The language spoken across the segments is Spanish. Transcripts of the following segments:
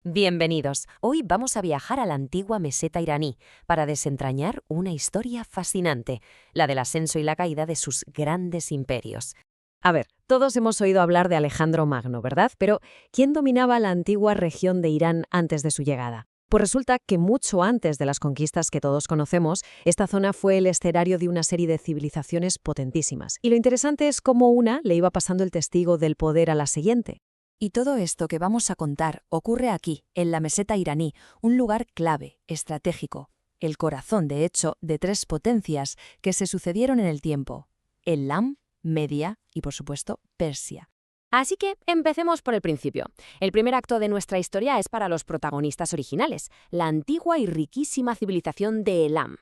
Bienvenidos. Hoy vamos a viajar a la antigua meseta iraní para desentrañar una historia fascinante, la del ascenso y la caída de sus grandes imperios. A ver, todos hemos oído hablar de Alejandro Magno, ¿verdad? Pero ¿quién dominaba la antigua región de Irán antes de su llegada? Pues resulta que mucho antes de las conquistas que todos conocemos, esta zona fue el escenario de una serie de civilizaciones potentísimas. Y lo interesante es cómo una le iba pasando el testigo del poder a la siguiente. Y todo esto que vamos a contar ocurre aquí, en la meseta iraní, un lugar clave, estratégico, el corazón, de hecho, de tres potencias que se sucedieron en el tiempo: Elam, Media y, por supuesto, Persia. Así que empecemos por el principio. El primer acto de nuestra historia es para los protagonistas originales, la antigua y riquísima civilización de Elam.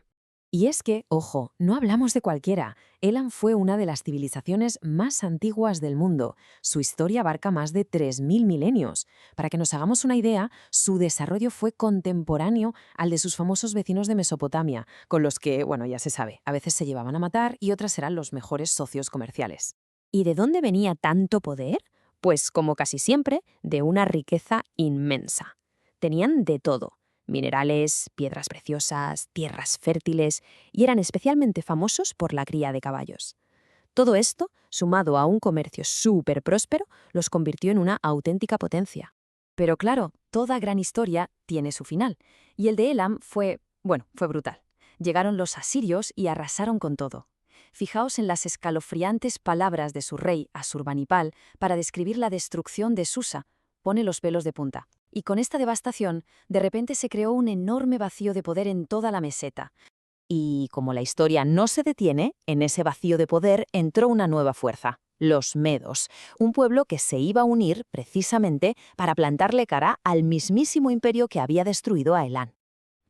Y es que, ojo, no hablamos de cualquiera. Elam fue una de las civilizaciones más antiguas del mundo. Su historia abarca más de 3000 milenios. Para que nos hagamos una idea, su desarrollo fue contemporáneo al de sus famosos vecinos de Mesopotamia, con los que, bueno, ya se sabe, a veces se llevaban a matar y otras eran los mejores socios comerciales. ¿Y de dónde venía tanto poder? Pues, como casi siempre, de una riqueza inmensa. Tenían de todo: minerales, piedras preciosas, tierras fértiles, y eran especialmente famosos por la cría de caballos. Todo esto, sumado a un comercio súper próspero, los convirtió en una auténtica potencia. Pero claro, toda gran historia tiene su final, y el de Elam fue brutal. Llegaron los asirios y arrasaron con todo. Fijaos en las escalofriantes palabras de su rey, Asurbanipal, para describir la destrucción de Susa. Pone los pelos de punta. Y con esta devastación, de repente se creó un enorme vacío de poder en toda la meseta. Y como la historia no se detiene, en ese vacío de poder entró una nueva fuerza: los medos, un pueblo que se iba a unir precisamente para plantarle cara al mismísimo imperio que había destruido a Elam.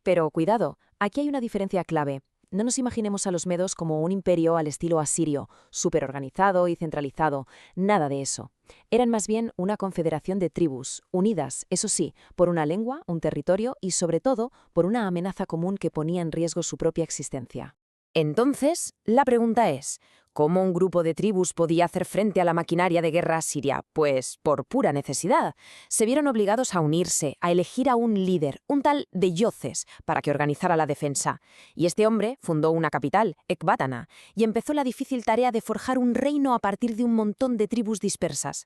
Pero cuidado, aquí hay una diferencia clave. No nos imaginemos a los medos como un imperio al estilo asirio, súper organizado y centralizado. Nada de eso. Eran más bien una confederación de tribus, unidas, eso sí, por una lengua, un territorio y, sobre todo, por una amenaza común que ponía en riesgo su propia existencia. Entonces, la pregunta es: ¿cómo un grupo de tribus podía hacer frente a la maquinaria de guerra asiria? Pues por pura necesidad. Se vieron obligados a unirse, a elegir a un líder, un tal Deyoses, para que organizara la defensa. Y este hombre fundó una capital, Ecbátana, y empezó la difícil tarea de forjar un reino a partir de un montón de tribus dispersas.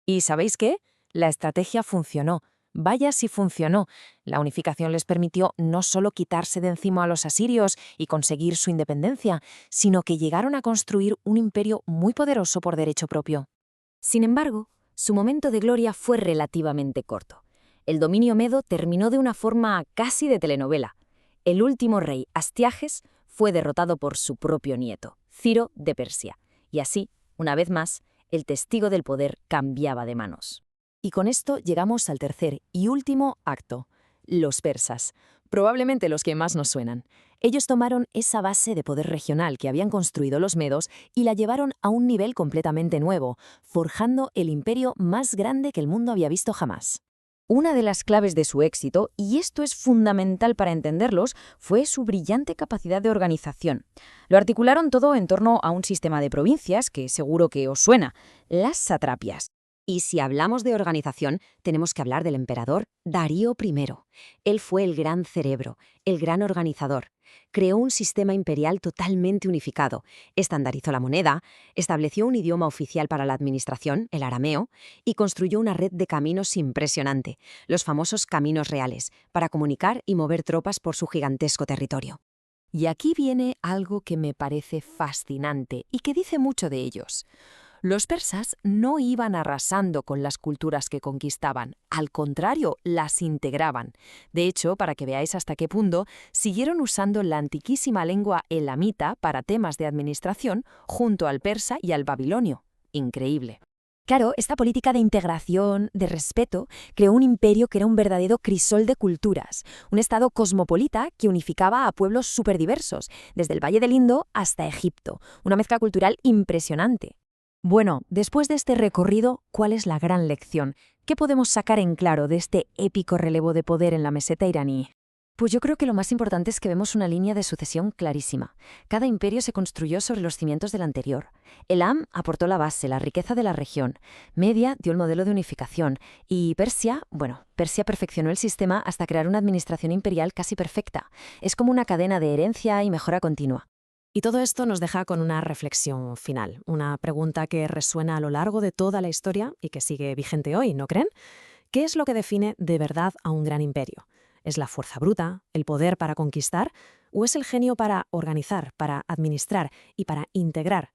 ¿Y sabéis qué? La estrategia funcionó. Vaya si funcionó. La unificación les permitió no solo quitarse de encima a los asirios y conseguir su independencia, sino que llegaron a construir un imperio muy poderoso por derecho propio. Sin embargo, su momento de gloria fue relativamente corto. El dominio medo terminó de una forma casi de telenovela. El último rey, Astiages, fue derrotado por su propio nieto, Ciro de Persia. Y así, una vez más, el testigo del poder cambiaba de manos. Y con esto llegamos al tercer y último acto: los persas, probablemente los que más nos suenan. Ellos tomaron esa base de poder regional que habían construido los medos y la llevaron a un nivel completamente nuevo, forjando el imperio más grande que el mundo había visto jamás. Una de las claves de su éxito, y esto es fundamental para entenderlos, fue su brillante capacidad de organización. Lo articularon todo en torno a un sistema de provincias que seguro que os suena: las satrapias. Y si hablamos de organización, tenemos que hablar del emperador Darío I. Él fue el gran cerebro, el gran organizador. Creó un sistema imperial totalmente unificado, estandarizó la moneda, estableció un idioma oficial para la administración, el arameo, y construyó una red de caminos impresionante, los famosos caminos reales, para comunicar y mover tropas por su gigantesco territorio. Y aquí viene algo que me parece fascinante y que dice mucho de ellos. Los persas no iban arrasando con las culturas que conquistaban, al contrario, las integraban. De hecho, para que veáis hasta qué punto, siguieron usando la antiquísima lengua elamita para temas de administración junto al persa y al babilonio. Increíble. Claro, esta política de integración, de respeto, creó un imperio que era un verdadero crisol de culturas, un estado cosmopolita que unificaba a pueblos superdiversos, desde el Valle del Indo hasta Egipto, una mezcla cultural impresionante. Bueno, después de este recorrido, ¿cuál es la gran lección? ¿Qué podemos sacar en claro de este épico relevo de poder en la meseta iraní? Pues yo creo que lo más importante es que vemos una línea de sucesión clarísima. Cada imperio se construyó sobre los cimientos del anterior. Elam aportó la base, la riqueza de la región. Media dio el modelo de unificación. Y Persia, bueno, Persia perfeccionó el sistema hasta crear una administración imperial casi perfecta. Es como una cadena de herencia y mejora continua. Y todo esto nos deja con una reflexión final, una pregunta que resuena a lo largo de toda la historia y que sigue vigente hoy, ¿no creen? ¿Qué es lo que define de verdad a un gran imperio? ¿Es la fuerza bruta, el poder para conquistar, o es el genio para organizar, para administrar y para integrar